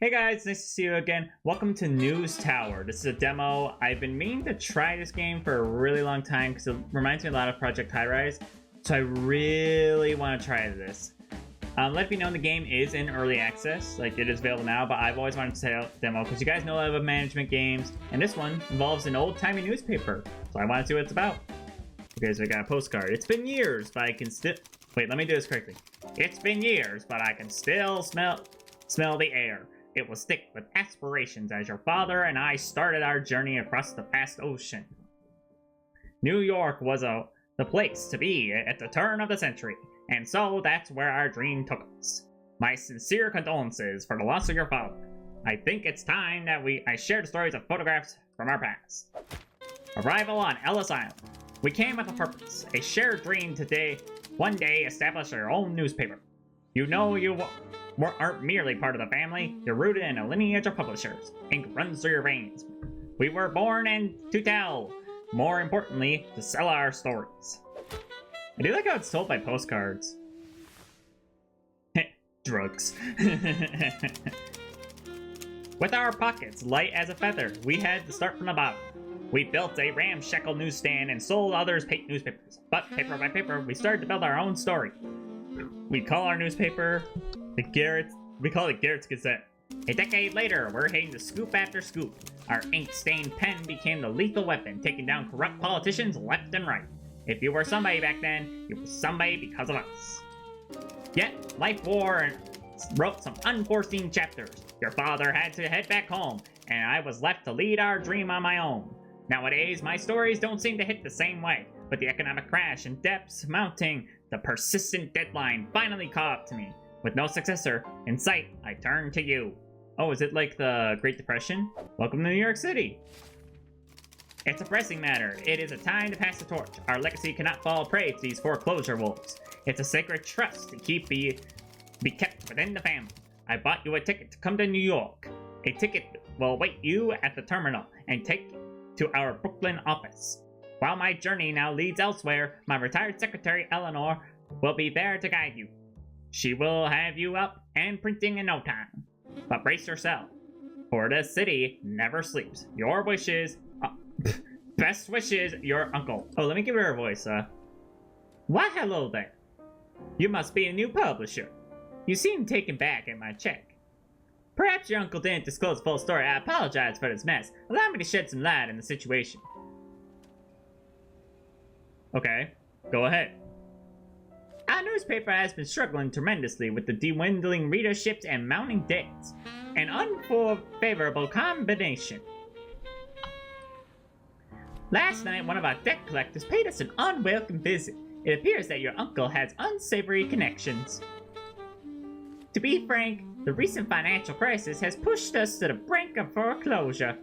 Hey guys, nice to see you again. Welcome to News Tower. This is a demo. I've been meaning to try this game for a really long time because it reminds me a lot of Project High Rise. So I really want to try this. Let me know the game is in early access, like it is available now, but I've always wanted to say out demo because you guys know I love management games, and this one involves an old-timey newspaper, so I want to see what it's about. Okay, so I got a postcard. It's been years, but I can still... Wait, let me do this correctly. It's been years, but I can still smell the air. It was thick with aspirations as your father and I started our journey across the vast ocean. New York was the place to be at the turn of the century, and so that's where our dream took us. My sincere condolences for the loss of your father. I think it's time that I share the stories of photographs from our past. Arrival on Ellis Island. We came with a purpose, a shared dream today, one day establish your own newspaper. You know you aren't merely part of the family, you're rooted in a lineage of publishers. Ink runs through your veins. We were born to tell. More importantly, to sell our stories. I do like how it's told by postcards. Drugs. With our pockets light as a feather, we had to start from the bottom. We built a ramshackle newsstand and sold others' newspapers. But paper by paper, we started to build our own story. We call our newspaper we call it Garrett's Gazette. A decade later, we're hitting the scoop after scoop. Our ink-stained pen became the lethal weapon, taking down corrupt politicians left and right. If you were somebody back then, you were somebody because of us. Yet, life wrote some unforeseen chapters. Your father had to head back home, and I was left to lead our dream on my own. Nowadays, my stories don't seem to hit the same way, but the economic crash and debts mounting, the persistent deadline finally caught up to me. With no successor in sight, I turn to you. Oh, is it like the Great Depression? Welcome to New York City. It's a pressing matter. It is a time to pass the torch. Our legacy cannot fall prey to these foreclosure wolves. It's a sacred trust to be kept within the family. I bought you a ticket to come to New York. A ticket will await you at the terminal and take to our Brooklyn office. While my journey now leads elsewhere, my retired secretary, Eleanor, will be there to guide you. She will have you up and printing in no time. But brace yourself, for the city never sleeps. Your wishes... best wishes, your uncle. Oh, let me give her a voice, Why, hello there. You must be a new publisher. You seem taken back at my check. Perhaps your uncle didn't disclose the full story. I apologize for this mess. Allow me to shed some light on the situation. Okay, go ahead. Our newspaper has been struggling tremendously with the dwindling readerships and mounting debts. An unfavorable combination. Last night, one of our debt collectors paid us an unwelcome visit. It appears that your uncle has unsavory connections. To be frank, the recent financial crisis has pushed us to the brink of foreclosure.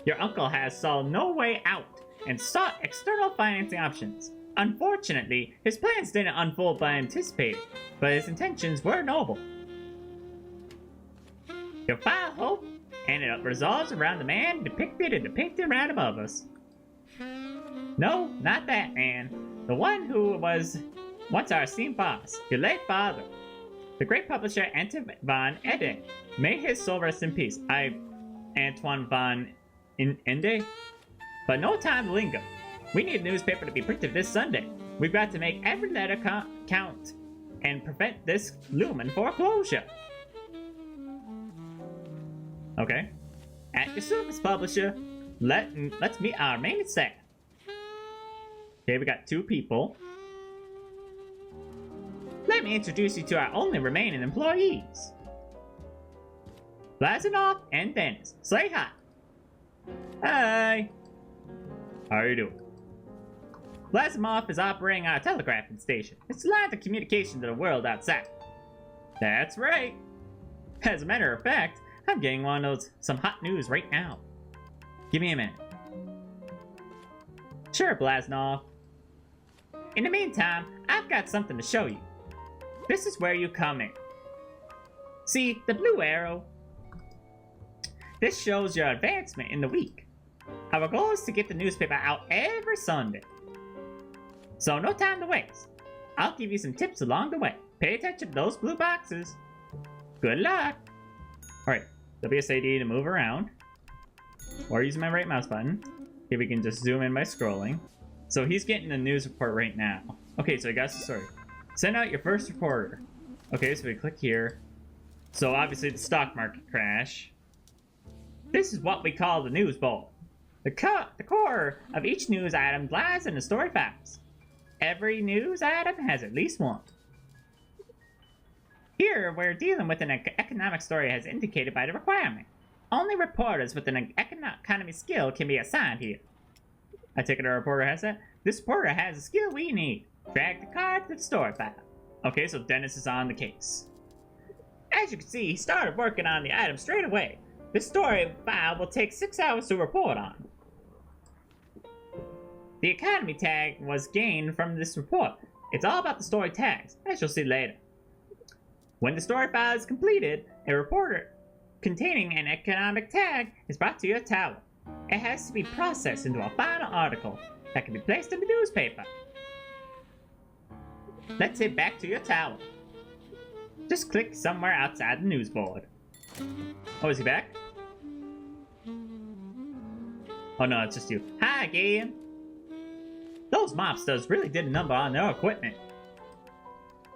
Your uncle has saw no way out and sought external financing options. Unfortunately, his plans didn't unfold by anticipating, but his intentions were noble. Your file hope, and it resolves around the man depicted in the painting right above us. No, not that man. The one who was once our esteemed boss, your late father. The great publisher Anton van Ede. May his soul rest in peace. Antoine van Ende. But no time to linger. We need a newspaper to be printed this Sunday. We've got to make every letter count and prevent this looming foreclosure. Okay. At your service, publisher. Let's meet our main staff. Okay, we got 2 people. Let me introduce you to our only remaining employees. Blazinoff and Dennis. Say hi. Hi. How are you doing? Blazinoff is operating our telegraphing station. It's the line of communication to the world outside. That's right. As a matter of fact, I'm getting some hot news right now. Give me a minute. Sure, Blazinoff. In the meantime, I've got something to show you. This is where you come in. See, the blue arrow? This shows your advancement in the week. Our goal is to get the newspaper out every Sunday. So no time to waste. I'll give you some tips along the way. Pay attention to those blue boxes. Good luck! Alright, WSAD to move around. Or using my right mouse button. Okay, we can just zoom in by scrolling. So he's getting the news report right now. Okay, so I got the story. Send out your first reporter. Okay, so we click here. So obviously the stock market crash. This is what we call the news bowl. The core of each news item lies in the story files. Every news item has at least one. Here, we're dealing with an economic story as indicated by the requirement. Only reporters with an economy skill can be assigned here. I take it our reporter has that? This reporter has the skill we need. Drag the card to the story file. Okay, so Dennis is on the case. As you can see, he started working on the item straight away. This story file will take 6 hours to report on. The economy tag was gained from this report. It's all about the story tags, as you'll see later. When the story file is completed, a reporter containing an economic tag is brought to your tower. It has to be processed into a final article that can be placed in the newspaper. Let's head back to your tower. Just click somewhere outside the news board. Oh, is he back? Oh no, it's just you. Hi again. Those mobsters really did a number on their equipment.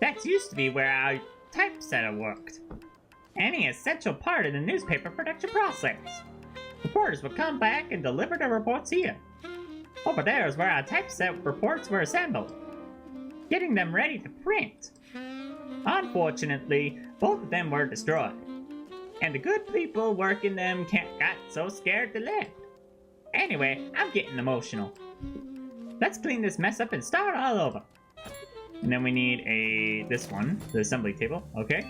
That used to be where our typesetter worked. Any essential part of the newspaper production process. Reporters would come back and deliver their reports here. Over there is where our typeset reports were assembled, getting them ready to print. Unfortunately, both of them were destroyed, and the good people working them got so scared they left. Anyway, I'm getting emotional. Let's clean this mess up and start all over. And then we need this one, the assembly table. Okay.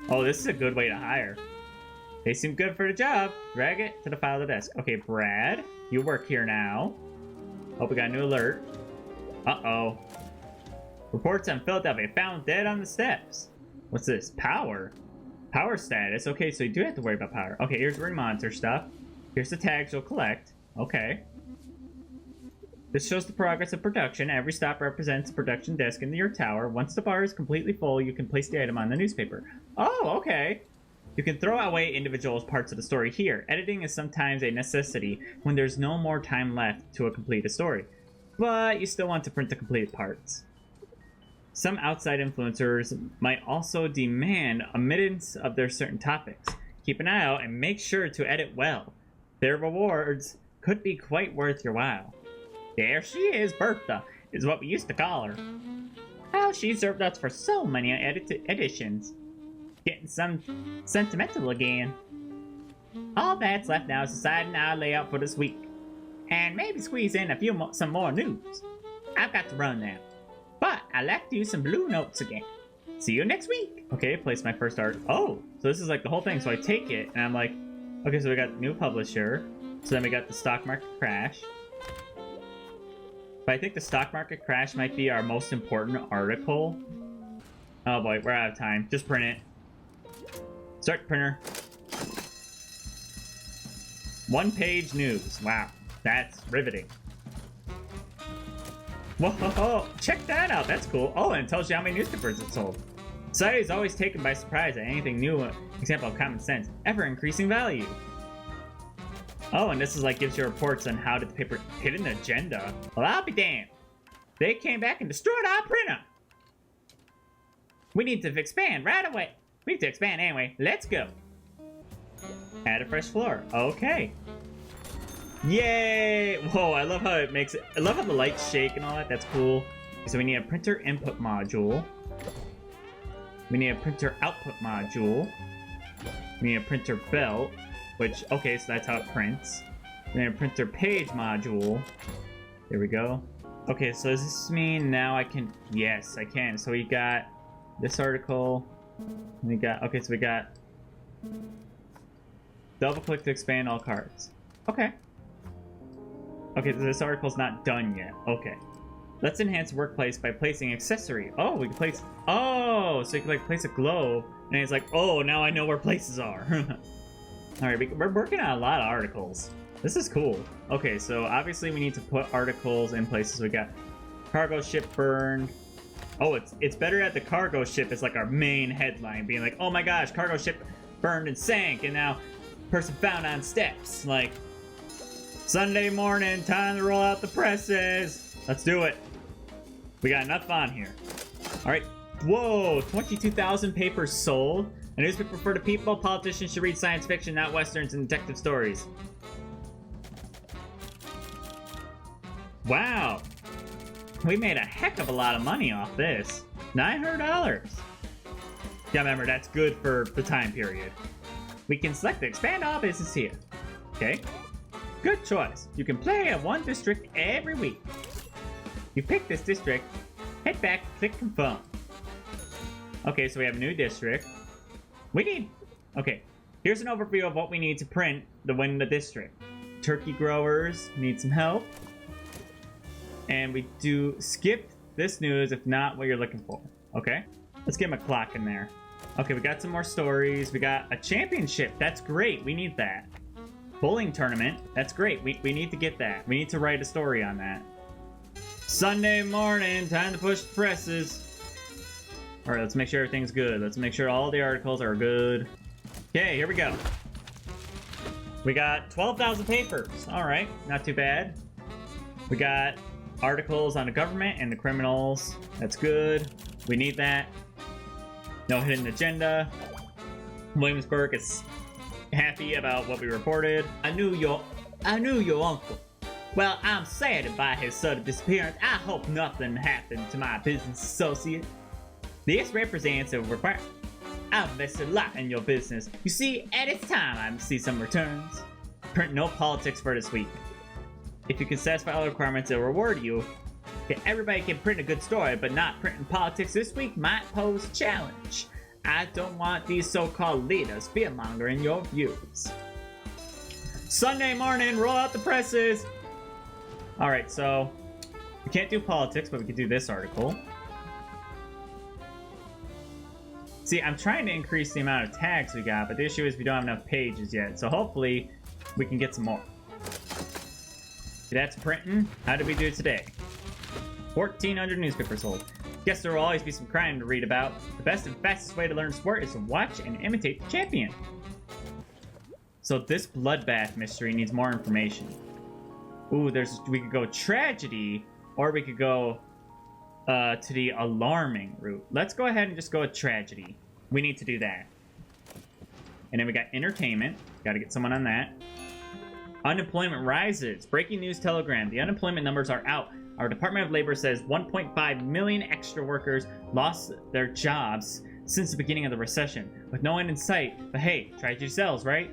Oh, this is a good way to hire. They seem good for the job. Drag it to the file of the desk. Okay, Brad, you work here now. Oh, we got a new alert. Uh-oh. Reports on Philadelphia found dead on the steps. What's this? Power. Power status. Okay, so you do have to worry about power. Okay, here's where we monitor stuff. Here's the tags you'll collect. Okay. This shows the progress of production. Every stop represents a production desk in your tower. Once the bar is completely full, you can place the item on the newspaper. Oh, okay. You can throw away individual parts of the story here. Editing is sometimes a necessity when there's no more time left to complete a story. But you still want to print the completed parts. Some outside influencers might also demand omittance of their certain topics. Keep an eye out and make sure to edit well. Their rewards could be quite worth your while. There she is, Bertha, is what we used to call her. How she served us for so many editions. Getting some sentimental again. All that's left now is deciding our layout for this week. And maybe squeeze in some more news. I've got to run now. But I left you some blue notes again. See you next week. Okay, place my first art. Oh, so this is like the whole thing. So I take it and I'm like, okay, so we got the new publisher. So then we got the stock market crash. But I think the stock market crash might be our most important article. Oh boy, we're out of time. Just print it. Start printer. 1-page news. Wow, that's riveting. Whoa, check that out. That's cool. Oh, and it tells you how many newspapers it sold. Society is always taken by surprise at anything new. Example of common sense. Ever increasing value. Oh, and this is like gives you reports on how did the paper hit an agenda. Well, I'll be damned. They came back and destroyed our printer. We need to expand right away. We need to expand anyway. Let's go. Add a fresh floor. Okay. Yay! Whoa, I love how it makes it. I love how the lights shake and all that. That's cool. So we need a printer input module. We need a printer output module. We need a printer belt. Which, okay, so that's how it prints. And then a printer page module. There we go. Okay, so does this mean now I can... Yes, I can. So we got this article. We got... Okay, so we got... Double click to expand all cards. Okay. Okay, so this article's not done yet. Okay. Let's enhance workplace by placing accessory. Oh, we can place... Oh, so you can like place a globe. And it's like, oh, now I know where places are. Alright, we're working on a lot of articles. This is cool. Okay, so obviously we need to put articles in places. We got cargo ship burned. Oh, it's better at the cargo ship is like our main headline, being like, oh my gosh, cargo ship burned and sank, and now person found on steps. Like, Sunday morning, time to roll out the presses. Let's do it. We got enough on here. All right. Whoa, 22,000 papers sold. A newspaper for the people. Politicians should read science fiction, not westerns and detective stories. Wow. We made a heck of a lot of money off this. $900. Yeah, remember, that's good for the time period. We can select the expand all business here. Okay. Good choice. You can play at one district every week. You pick this district, head back, click confirm. Okay, so we have a new district. We need... Okay, here's an overview of what we need to print to win the district. Turkey growers need some help. And we do skip this news if not what you're looking for. Okay, let's get him a clock in there. Okay, we got some more stories. We got a championship. That's great. We need that. Bowling tournament. That's great. We need to get that. We need to write a story on that. Sunday morning, time to push the presses. All right, let's make sure everything's good. Let's make sure all the articles are good. Okay, here we go. We got 12,000 papers. All right, not too bad. We got articles on the government and the criminals. That's good. We need that. No hidden agenda. Williamsburg is happy about what we reported. I knew your uncle. Well, I'm saddened by his sudden disappearance. I hope nothing happened to my business associate. This represents a requirement. I've invested a lot in your business. You see, at its time, I see some returns. Print no politics for this week. If you can satisfy all the requirements, it'll reward you. Okay, everybody can print a good story, but not printing politics this week might pose a challenge. I don't want these so-called leaders fear-mongering your views. Sunday morning, roll out the presses. All right, so we can't do politics, but we can do this article. See, I'm trying to increase the amount of tags we got, but the issue is we don't have enough pages yet. So hopefully we can get some more. That's printing. How did we do today? 1,400 newspapers sold. Guess there will always be some crime to read about. The best and fastest way to learn sport is to watch and imitate the champion. So this bloodbath mystery needs more information. Ooh, we could go tragedy, or we could go to the alarming route. Let's go ahead and just go with tragedy. We need to do that. And then we got entertainment. Got to get someone on that. Unemployment rises. Breaking news telegram. The unemployment numbers are out. Our Department of Labor says 1.5 million extra workers lost their jobs since the beginning of the recession, with no end in sight. But hey, tragedy sells, right?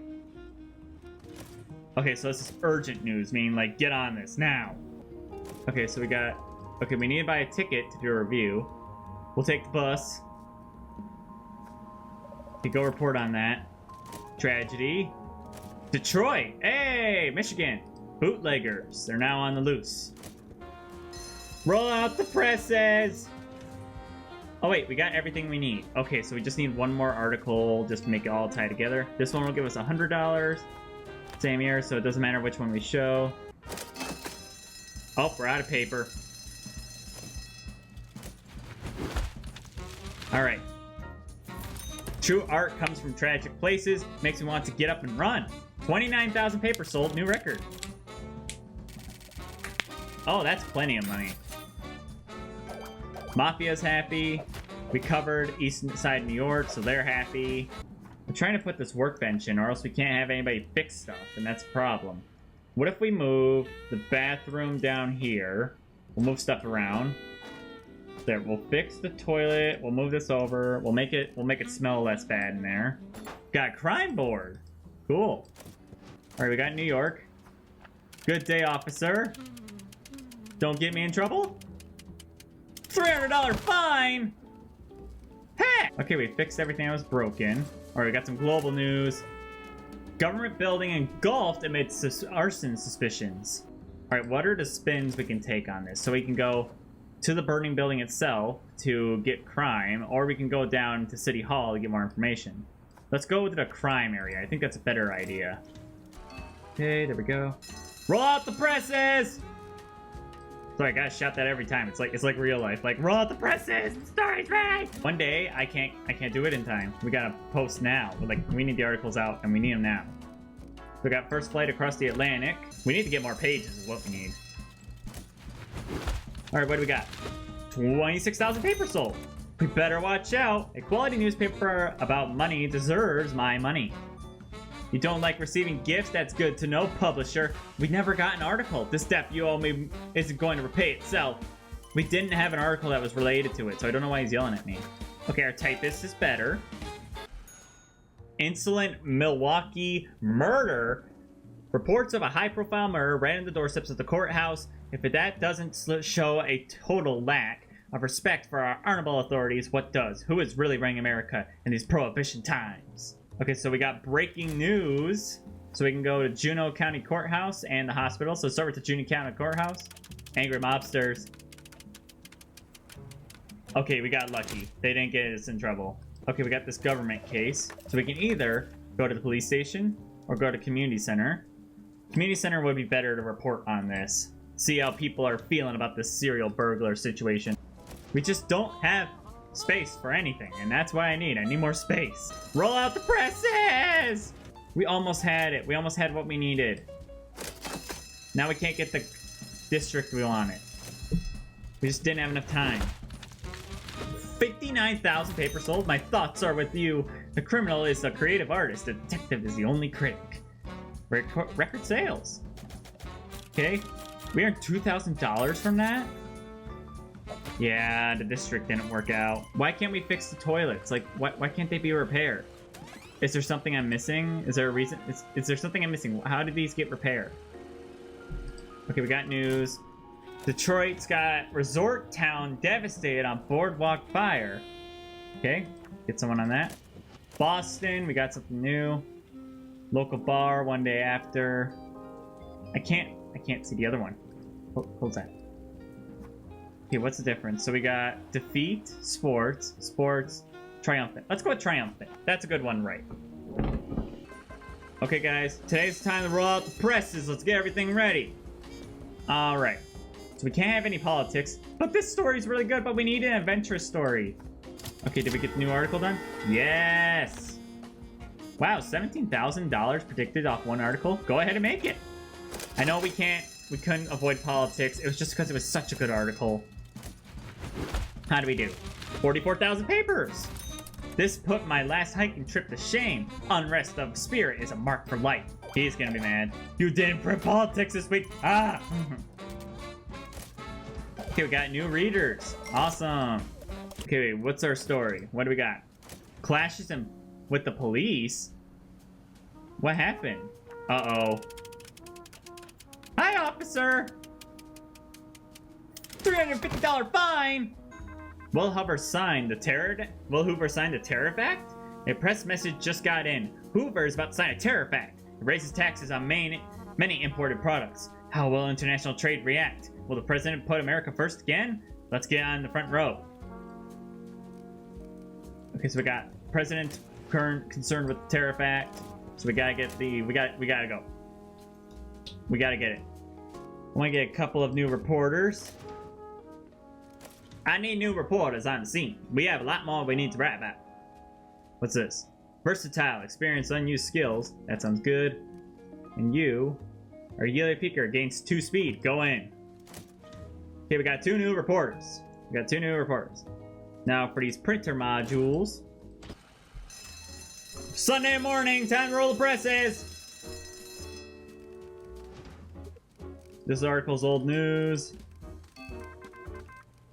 Okay, so this is urgent news, meaning like get on this now. Okay, so we got... Okay, we need to buy a ticket to do a review. We'll take the bus. Okay, go report on that. Tragedy. Detroit! Hey, Michigan! Bootleggers. They're now on the loose. Roll out the presses! Oh wait, we got everything we need. Okay, so we just need one more article just to make it all tie together. This one will give us $100. Same year, so it doesn't matter which one we show. Oh, we're out of paper. Alright. True art comes from tragic places. Makes me want to get up and run. 29,000 papers sold. New record. Oh, that's plenty of money. Mafia's happy. We covered East Side New York, so they're happy. I'm trying to put this workbench in, or else we can't have anybody fix stuff, and that's a problem. What if we move the bathroom down here? We'll move stuff around. There, we'll fix the toilet. We'll move this over. We'll make it smell less bad in there. Got a crime board. Cool. All right, we got New York. Good day, officer. Don't get me in trouble. $300 fine. Hey. Okay, we fixed everything that was broken. All right, we got some global news. Government building engulfed amid arson suspicions. All right, what are the spins we can take on this? So we can go to the burning building itself to get crime, or we can go down to City Hall to get more information. Let's go to the crime area. I think that's a better idea. Okay, there we go. Roll out the presses! Sorry, I gotta shout that every time. It's like real life. Like, roll out the presses! The story's right! One day, I can't do it in time. We gotta post now. Like, we need the articles out, and we need them now. We got first flight across the Atlantic. We need to get more pages is what we need. Alright, what do we got? 26,000 papers sold. We better watch out. A quality newspaper about money deserves my money. You don't like receiving gifts? That's good to know, publisher. We never got an article. This debt you owe me isn't going to repay itself. We didn't have an article that was related to it, so I don't know why he's yelling at me. Okay, our typist is better. Insolent Milwaukee murder. Reports of a high-profile murder right on the doorsteps of the courthouse. If that doesn't show a total lack of respect for our honorable authorities, what does? Who is really running America in these prohibition times? Okay, so we got breaking news. So we can go to Juneau County Courthouse and the hospital. So start with the Juneau County Courthouse. Angry mobsters. Okay, we got lucky. They didn't get us in trouble. Okay, we got this government case. So we can either go to the police station or go to community center. Community center would be better to report on this. See how people are feeling about this serial burglar situation. We just don't have space for anything, and that's what I need more space. Roll out the presses! We almost had it. We almost had what we needed. Now we can't get the district we wanted. We just didn't have enough time. 59,000 papers sold. My thoughts are with you. The criminal is a creative artist. The detective is the only critic. Record sales. Okay. We earned $2,000 from that? Yeah, the district didn't work out. Why can't we fix the toilets? Like, why can't they be repaired? Is there something I'm missing? Is there a reason? Is there something I'm missing? How did these get repaired? Okay, we got news. Detroit's got resort town devastated on boardwalk fire. Okay, get someone on that. Boston, we got something new. Local bar one day after. I can't see the other one. Hold that. Okay, what's the difference? So we got defeat, sports, triumphant. Let's go with triumphant. That's a good one, right? Okay, guys, today's the time to roll out the presses. Let's get everything ready. All right. So we can't have any politics, but this story's really good, but we need an adventurous story. Okay, did we get the new article done? Yes. Wow, $17,000 predicted off one article. Go ahead and make it. I know we couldn't avoid politics. It was just because it was such a good article. How do we do? 44,000 papers. This put my last hiking trip to shame. Unrest of spirit is a mark for life. He's gonna be mad. You didn't print politics this week. Ah. Okay, we got new readers. Awesome. Okay, what's our story? What do we got? Clashes with the police? What happened? Uh-oh. Hi, officer! $350 fine! Will Hoover signed the tariff act? A press message just got in. Hoover is about to sign a tariff act. It raises taxes on many imported products. How will international trade react? Will the president put America first again? Let's get on the front row. Okay, so we got president concerned with the tariff act. So we gotta get we gotta go. We gotta get it. I want to get a couple of new reporters. I need new reporters on the scene. We have a lot more we need to write about. What's this? Versatile, experience, unused skills. That sounds good. And you are Yellow Peaker, gains 2 speed. Go in. Okay, we got 2 new reporters. Now for these printer modules. Sunday morning, time to roll the presses. This article's old news.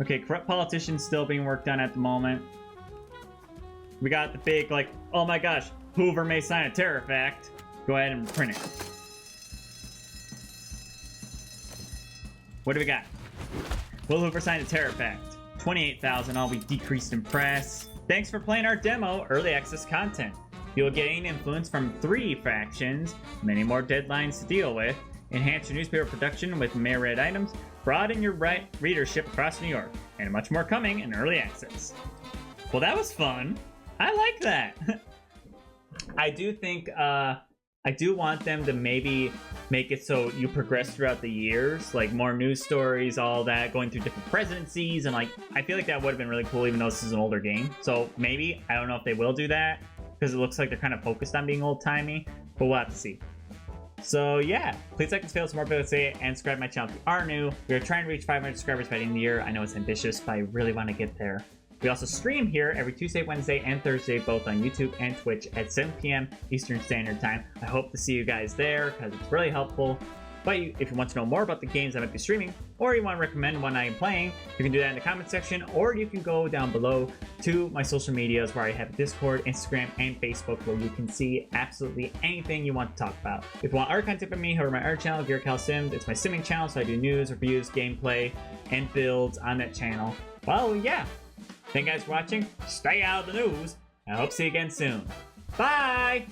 Okay, corrupt politicians still being worked on at the moment. We got the big, like, oh my gosh, Hoover may sign a tariff act. Go ahead and print it. What do we got? Will Hoover sign a tariff act? 28,000 all be decreased in press. Thanks for playing our demo, early access content. You'll gain influence from 3 factions, many more deadlines to deal with, enhance your newspaper production with merit items, broaden your readership across New York, and much more coming in early access. Well, that was fun. I like that. I do think, I do want them to maybe make it so you progress throughout the years, like more news stories, all that, going through different presidencies, and like I feel like that would have been really cool, even though this is an older game. So maybe, I don't know if they will do that, because it looks like they're kind of focused on being old-timey, but we'll have to see. So yeah, please like this video for more videos today, and subscribe to my channel if you are new. We are trying to reach 500 subscribers by the end of the year. I know it's ambitious, but I really want to get there. We also stream here every Tuesday, Wednesday, and Thursday, both on YouTube and Twitch at 7 p.m. Eastern Standard Time. I hope to see you guys there, because it's really helpful. But if you want to know more about the games I might be streaming, or you want to recommend one I am playing, you can do that in the comment section, or you can go down below to my social medias where I have Discord, Instagram, and Facebook, where you can see absolutely anything you want to talk about. If you want art content from me, head over to my art channel, Gerewolf. It's my simming channel, so I do news, reviews, gameplay, and builds on that channel. Well, yeah. Thank you guys for watching. Stay out of the news. I hope to see you again soon. Bye!